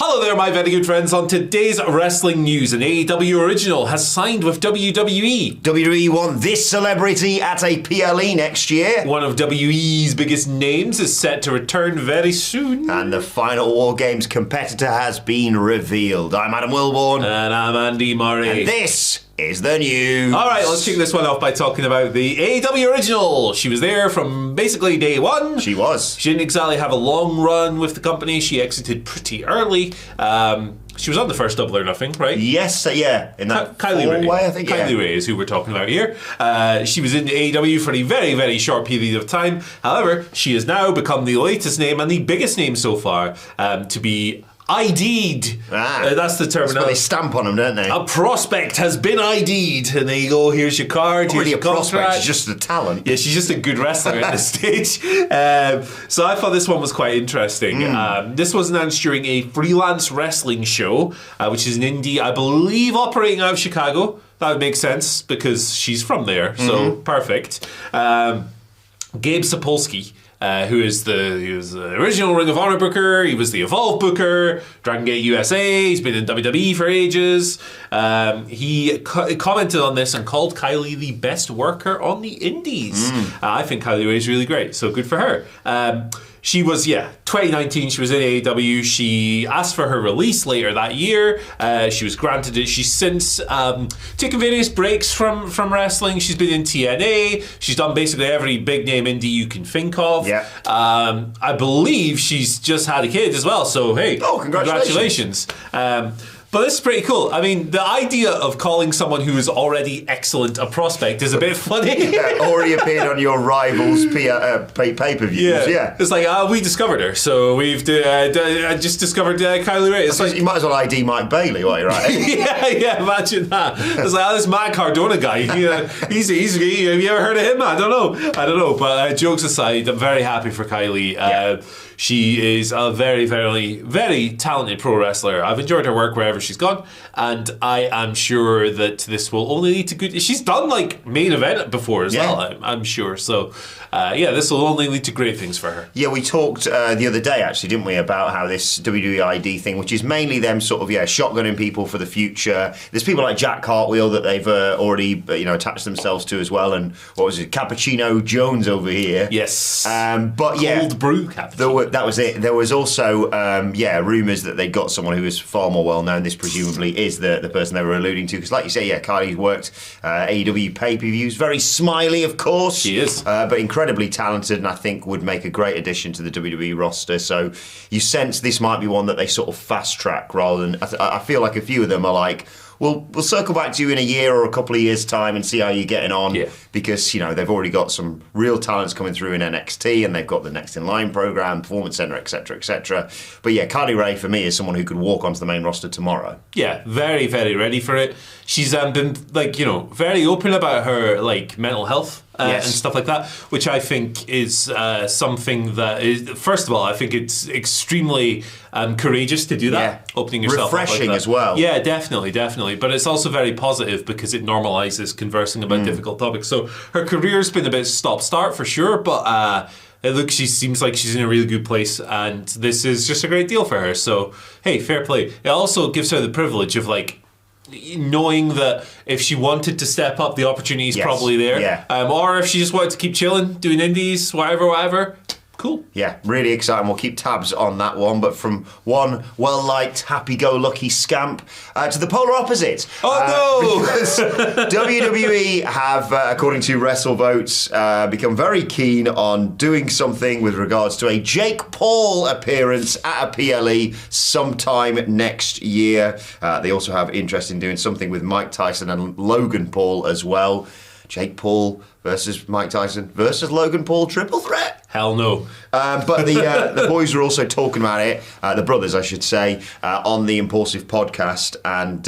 Hello there, my very good friends. On today's wrestling news, an AEW original has signed with WWE. WWE want this celebrity at a PLE next year. One of WWE's biggest names is set to return very soon. And the final WarGames competitor has been revealed. I'm Adam Wilborn. And I'm Andy Murray. And this is the news. All right, let's kick this one off by talking about the AEW original. She was there from basically day one. She was. She didn't exactly have a long run with the company. She exited pretty early. She was on the first Double or Nothing, right? Yes, yeah. In that Kylie Ray. Way, I think. Kylie Ray is who we're talking about here. She was in AEW for a very, very short period of time. However, she has now become the latest name and the biggest name so far to be ID'd. That's the terminology. That's they stamp on them, don't they? A prospect has been ID'd, and there you go. Here's your card. Here's your prospect. She's just a talent. Yeah, she's just a good wrestler at this stage. So I thought this one was quite interesting. This was announced during a freelance wrestling show, which is an indie, I believe, operating out of Chicago. That would make sense because she's from there. So perfect. Gabe Sapolsky. He was the original Ring of Honor booker. He was the Evolve booker, Dragon Gate USA. He's been in WWE for ages. He commented on this and called Kylie the best worker on the indies. I think Kylie Ray is really great, so good for her. She was, 2019, she was in AEW. She asked for her release later that year. She was granted it. She's since taken various breaks from wrestling. She's been in TNA. She's done basically every big name indie you can think of. Yeah. I believe she's just had a kid as well. So, hey, congratulations. But this is pretty cool. I mean, the idea of calling someone who is already excellent a prospect is a bit funny. Already appeared on your rivals' pay-per-views. Yeah. It's like, we discovered her, so we've I just discovered Kylie Ray. It's like, you might as well ID Mike Bailey while you're at it. yeah, imagine that. It's like, this Matt Cardona guy. He's have you ever heard of him? I don't know. But jokes aside, I'm very happy for Kylie. She is a very, very, very talented pro wrestler. I've enjoyed her work wherever she's gone, and I am sure that this will only lead to good. She's done like main event before as well, I'm sure. So, this will only lead to great things for her. Yeah, we talked the other day, actually, didn't we, about how this WWE ID thing, which is mainly them sort of shotgunning people for the future. There's people like Jack Cartwheel that they've already attached themselves to as well, and what was it, Cappuccino Jones over here? Yes. But Cold brew cappuccino. That was it. There was also, rumours that they'd got someone who was far more well-known. This presumably is the person they were alluding to. Because like you say, Kylie's worked AEW pay-per-views. Very smiley, of course. She is. But incredibly talented, and I think would make a great addition to the WWE roster. So you sense this might be one that they sort of fast-track rather than... I feel like a few of them are like... We'll circle back to you in a year or a couple of years' time and see how you're getting on. Yeah. Because, they've already got some real talents coming through in NXT, and they've got the Next in Line program, Performance Center, etc., etc. But Kylie Ray, for me, is someone who could walk onto the main roster tomorrow. Yeah, very, very ready for it. She's been, very open about her, mental health. And stuff like that, which I think is something that is, first of all, I think it's extremely courageous to do that, opening yourself refreshing up like that. As well. Yeah, definitely. But it's also very positive because it normalizes conversing about difficult topics. So her career's been a bit stop-start for sure, but she seems like she's in a really good place, and this is just a great deal for her. So, hey, fair play. It also gives her the privilege of knowing that if she wanted to step up, the opportunity is probably there. Yeah. Or if she just wanted to keep chilling, doing indies, whatever. Cool. Yeah, really exciting. We'll keep tabs on that one. But from one well-liked, happy-go-lucky scamp to the polar opposite. Oh, no! Because WWE have, according to WrestleVotes, become very keen on doing something with regards to a Jake Paul appearance at a PLE sometime next year. They also have interest in doing something with Mike Tyson and Logan Paul as well. Jake Paul versus Mike Tyson versus Logan Paul, triple threat. Hell no. But the boys were also talking about it, the brothers, I should say, on the Impulsive podcast. And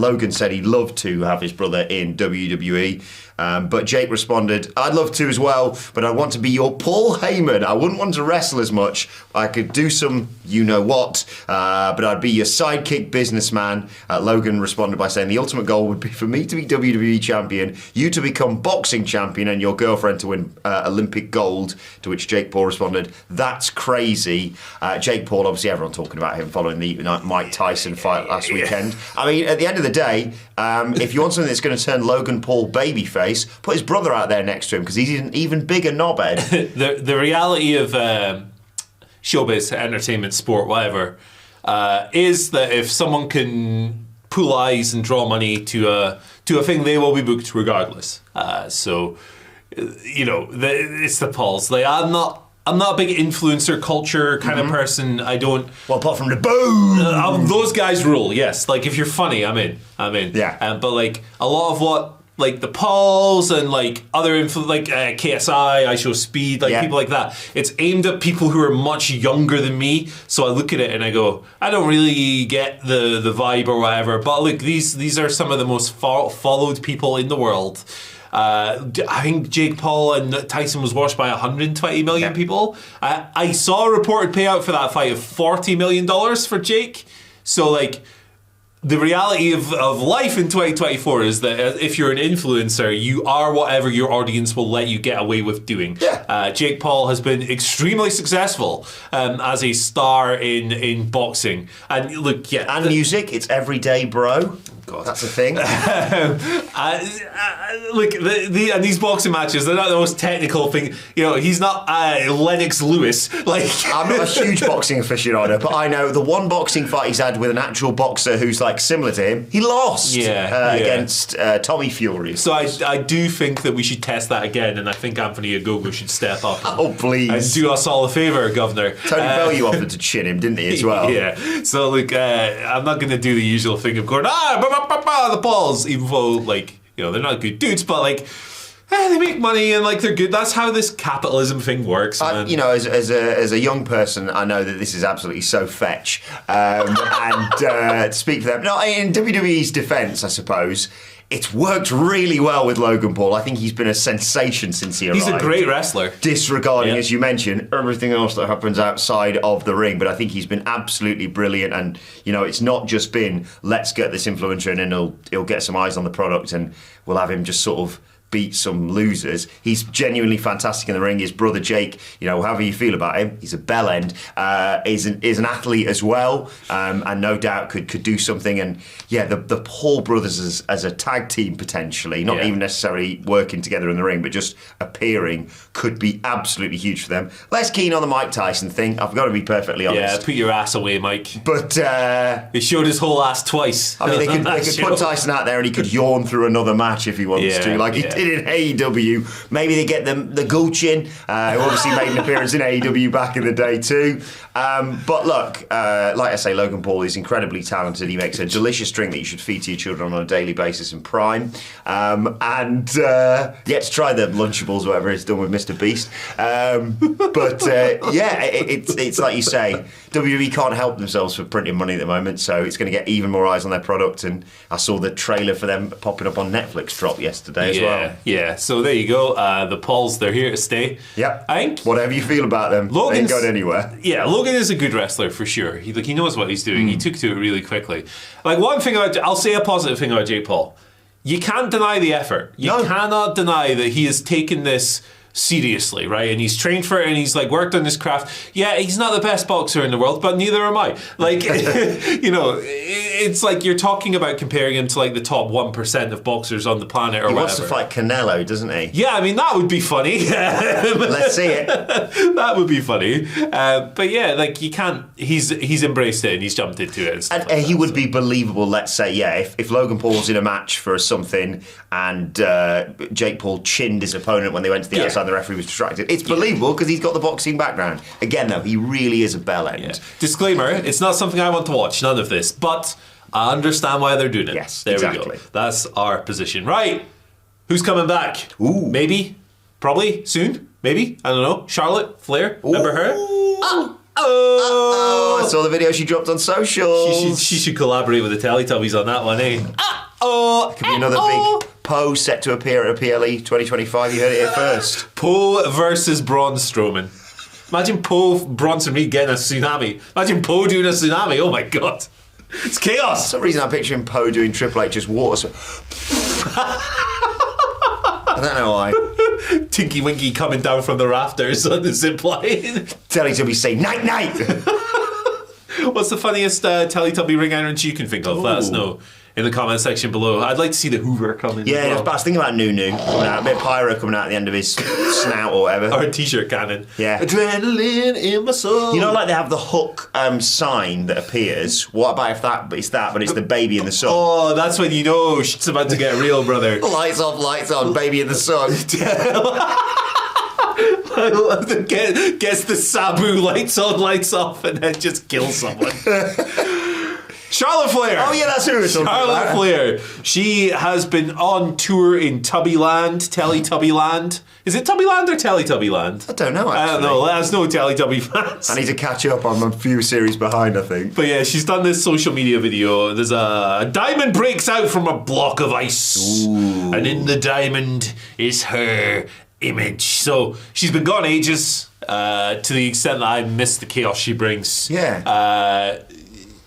Logan said he'd love to have his brother in WWE. But Jake responded, I'd love to as well, but I want to be your Paul Heyman. I wouldn't want to wrestle as much. I could do some you-know-what, but I'd be your sidekick businessman. Logan responded by saying, the ultimate goal would be for me to be WWE champion, you to become boxing champion, and your girlfriend to win Olympic gold, to which Jake Jake Paul responded, "That's crazy." Jake Paul, obviously everyone talking about him following the Mike Tyson fight last weekend. I mean, at the end of the day, if you want something that's going to turn Logan Paul babyface, put his brother out there next to him because he's an even bigger knobhead. The reality of showbiz, entertainment, sport, whatever, is that if someone can pull eyes and draw money to a thing, they will be booked regardless. So, you know, it's the Pauls. Like, I'm not a big influencer culture kind of person. I don't. Well, apart from the boom, those guys rule. Yes, like if you're funny, I'm in. Yeah. But like a lot of what. Like the Pauls and like other KSI, I Show Speed, like people like that. It's aimed at people who are much younger than me. So I look at it and I go, I don't really get the vibe or whatever. But look, these are some of the most followed people in the world. I think Jake Paul and Tyson was watched by 120 million people. I saw a reported payout for that fight of $40 million for Jake. So like. The reality of life in 2024 is that if you're an influencer, you are whatever your audience will let you get away with doing. Yeah. Jake Paul has been extremely successful as a star in boxing. And look, and music, it's everyday, bro. God, that's a thing. Look, and these boxing matches, they're not the most technical thing. You know, he's not Lennox Lewis. Like, I'm not a huge boxing aficionado, but I know the one boxing fight he's had with an actual boxer who's like similar to him, he lost against Tommy Fury. So I do think that we should test that again, and I think Anthony Ogogo should step up. Oh, please. And do us all a favour, Governor. Tony Bellew offered to chin him, didn't he, as well? Yeah. So, look, I'm not going to do the usual thing of going, the Pauls, even though, like, you know, they're not good dudes, but, like, they make money and, like, they're good. That's how this capitalism thing works. You know, as a young person, I know that this is absolutely so fetch. And to speak for them, no, in WWE's defence, I suppose, it's worked really well with Logan Paul. I think he's been a sensation since he arrived. He's a great wrestler. Disregarding, as you mentioned, everything else that happens outside of the ring. But I think he's been absolutely brilliant. And, you know, it's not just been, let's get this influencer in and he'll get some eyes on the product and we'll have him just sort of beat some losers. He's genuinely fantastic in the ring. His brother Jake, you know, however you feel about him, he's a bell end. Is an athlete as well, and no doubt could do something. And yeah, the Paul brothers as a tag team potentially, not even necessarily working together in the ring, but just appearing, could be absolutely huge for them. Less keen on the Mike Tyson thing, I've got to be perfectly honest. Yeah, put your ass away, Mike. But he showed his whole ass twice. I mean, they could put Tyson out there and he could yawn through another match if he wants to, like he did in AEW. Maybe they get the Gulchin, who obviously made an appearance in AEW back in the day too. But look, like I say, Logan Paul is incredibly talented. He makes a delicious drink that you should feed to your children on a daily basis in Prime. And yet to try the Lunchables, whatever it's done with Mr. Beast. But it's like you say, WWE can't help themselves for printing money at the moment, so it's going to get even more eyes on their product. And I saw the trailer for them popping up on Netflix drop yesterday as well. Yeah, so there you go. The Pauls, they're here to stay. Yep. I think whatever you feel about them, they ain't going anywhere. Yeah, Logan is a good wrestler for sure. He knows what he's doing. He took to it really quickly. Like, one thing I'll say a positive thing about Jake Paul. You can't deny the effort. You cannot deny that he has taken this seriously, right? And he's trained for it and he's like worked on his craft. Yeah, he's not the best boxer in the world, but neither am I. Like, you know, it's like you're talking about comparing him to like the top 1% of boxers on the planet or whatever. He wants to fight Canelo, doesn't he? Yeah, I mean, that would be funny. Let's see it. That would be funny. But yeah, like you can't, he's embraced it and he's jumped into it. And like he would be believable, let's say, if Logan Paul's in a match for something and Jake Paul chinned his opponent when they went to the outside, the referee was distracted. It's believable because he's got the boxing background. Again, though, he really is a bell end. Yeah. Disclaimer, it's not something I want to watch, none of this, but I understand why they're doing it. Yes, there exactly. we go. That's our position. Right, who's coming back? Ooh. Maybe, probably, soon, maybe, I don't know. Charlotte Flair, remember her? I saw the video she dropped on social. She should collaborate with the Teletubbies on that one, eh? Could be another big Poe set to appear at a PLE 2025. You heard it here first. Poe versus Braun Strowman. Imagine Poe, Bronson Reed getting a tsunami. Imagine Poe doing a tsunami. Oh my god. It's chaos. For some reason I'm picturing Poe doing Triple H just water. I don't know why. Tinky Winky coming down from the rafters on the zip line. Teletubbies say night night. What's the funniest Teletubby ring entrance you can think of? Let us know in the comment section below. I'd like to see the Hoover coming. Yeah, as well. but I was thinking about Nunu coming out, a bit of pyro coming out at the end of his snout or whatever. Or a t-shirt cannon. Yeah. Adrenaline in my soul. You know, like they have the hook sign that appears. What about if that? But it's that, but it's the baby in the sun. Oh, that's when you know shit's about to get real, brother. Lights off, lights on, baby in the sun. Gets the Sabu lights on, lights off, and then just kills someone. Charlotte Flair. Oh yeah, that's who we're talking about. Charlotte Flair. She has been on tour in Tubbyland, Teletubbyland. Is it Tubbyland or Teletubbyland? I don't know, actually. I don't know. Let us know, Teletubby fans. I need to catch up. I'm a few series behind, I think. But yeah, she's done this social media video. There's a diamond breaks out from a block of ice. Ooh. And in the diamond is her image. So she's been gone ages, to the extent that I miss the chaos she brings. Yeah.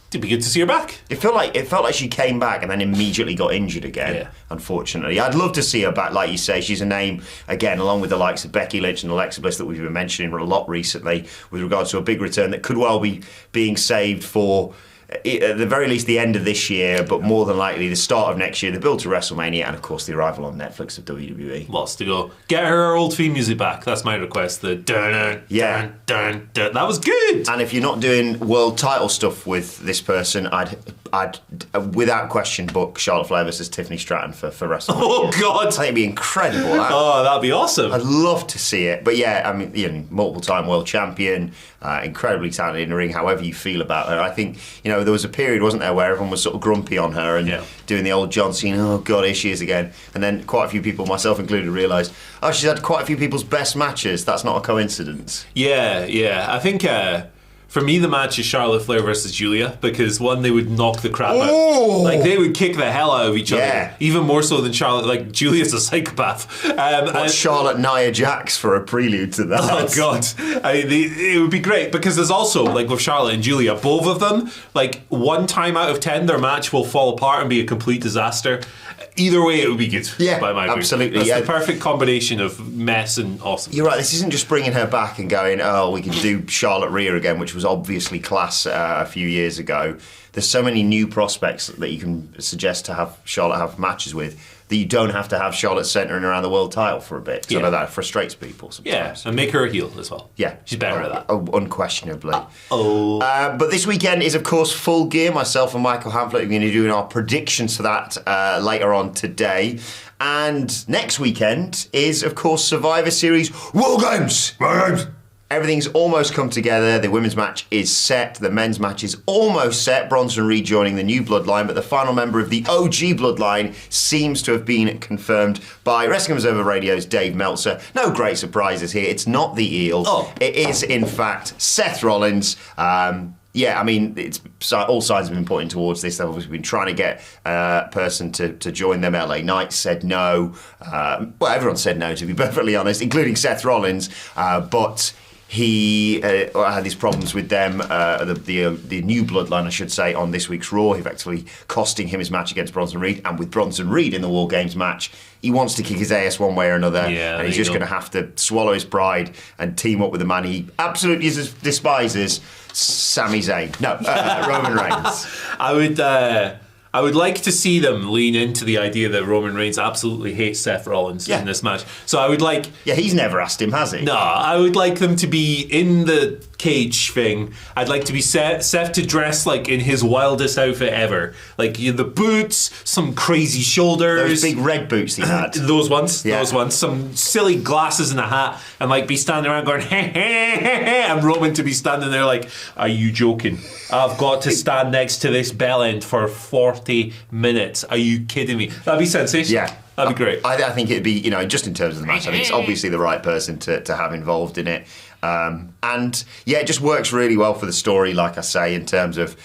It'd be good to see her back. It felt like she came back and then immediately got injured again. Yeah. Unfortunately, I'd love to see her back. Like you say, she's a name again, along with the likes of Becky Lynch and Alexa Bliss that we've been mentioning a lot recently, with regards to a big return that could well be being saved for, at the very least, the end of this year, but more than likely the start of next year, the build to WrestleMania, and of course the arrival on Netflix of WWE. Lots to go. Get her old theme music back. That's my request. The dun dun dun dun. That was good. And if you're not doing world title stuff with this person, I'd without question book Charlotte Flair versus Tiffany Stratton for WrestleMania. Oh God! I think it'd be incredible. Oh, that'd be awesome. I'd love to see it. But yeah, I mean, you know, multiple-time world champion, incredibly talented in the ring. However you feel about her, I think there was a period, wasn't there, where everyone was sort of grumpy on her and doing the old John Cena. Oh God, here she is again. And then quite a few people, myself included, realised, oh, she's had quite a few people's best matches. That's not a coincidence. Yeah. I think. For me, the match is Charlotte Flair versus Julia, because one, they would knock the crap out. Like, they would kick the hell out of each other. Even more so than Charlotte. Like, Julia's a psychopath. And Charlotte Nia Jax for a prelude to that. Oh, God. It would be great, because there's also, like, with Charlotte and Julia, both of them, like, 1 time out of 10, their match will fall apart and be a complete disaster. Either way, it would be good. Yeah, by my absolutely. That's the perfect combination of mess and awesome. You're right. This isn't just bringing her back and going, oh, we can do Charlotte Rhea again, which was obviously class a few years ago. There's so many new prospects that you can suggest to have Charlotte have matches with that you don't have to have Charlotte centering around the world title for a bit. So I know that frustrates people sometimes. Yeah, and make her a heel as well. Yeah. She's better at that. Unquestionably. But this weekend is, of course, Full Gear. Myself and Michael Hamflett are going to be doing our predictions for that later on today. And next weekend is, of course, Survivor Series WarGames. WarGames. Everything's almost come together. The women's match is set. The men's match is almost set. Bronson Reed joining the new Bloodline, but the final member of the OG Bloodline seems to have been confirmed by Wrestling Observer Radio's Dave Meltzer. No great surprises here. It's not the Eel. It is, in fact, Seth Rollins. Yeah, I mean, all signs have been pointing towards this. They've obviously been trying to get a person to join them. LA Knight said no. Well, everyone said no, to be perfectly honest, including Seth Rollins. But he had these problems with them, the new Bloodline, I should say, on this week's Raw, effectively costing him his match against Bronson Reed. And with Bronson Reed in the WarGames match, he wants to kick his ass one way or another, and he's just going to have to swallow his pride and team up with the man he absolutely despises, Sami Zayn. No, Roman Reigns. I would like to see them lean into the idea that Roman Reigns absolutely hates Seth Rollins in this match. So I would like... Yeah, he's never asked him, has he? No, I would like them to be in the cage thing. I'd like to be Seth to dress like in his wildest outfit ever. Like the boots, some crazy shoulders. Those big red boots he had. Those ones. Some silly glasses and a hat, and like be standing around going, hey, hey, hey, hey, and Roman to be standing there like, are you joking? I've got to stand next to this bell end for 40 minutes. Are you kidding me? That'd be sensational. Yeah. That'd be great. I think it'd be, just in terms of the match, I think it's obviously the right person to have involved in it. And yeah, it just works really well for the story, like I say, in terms of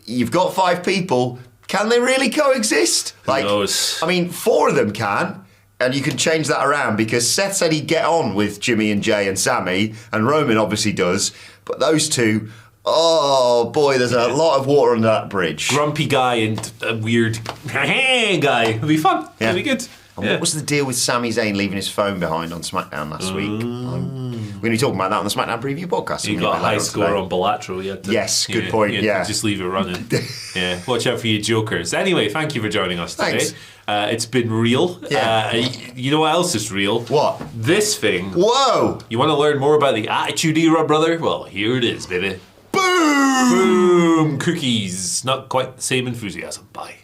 you've got 5 people. Can they really coexist? Who knows? I mean, 4 of them can. And you can change that around because Seth said he'd get on with Jimmy and Jay and Sammy, and Roman obviously does. But those two... Oh boy, there's a lot of water under that bridge. Grumpy guy and a weird guy. It'll be fun. It'll be good. And what was the deal with Sami Zayn leaving his phone behind on SmackDown last week? We're going to be talking about that on the SmackDown preview podcast. You got a high score on Balatro. Yes, good point. Yeah, just leave it running. Yeah, watch out for you jokers. Anyway, thank you for joining us today. Thanks. It's been real. Yeah. You know what else is real? What? This thing. Whoa! You want to learn more about the Attitude Era, brother? Well, here it is, baby. Boom! Boom! Cookies. Not quite the same enthusiasm. Bye.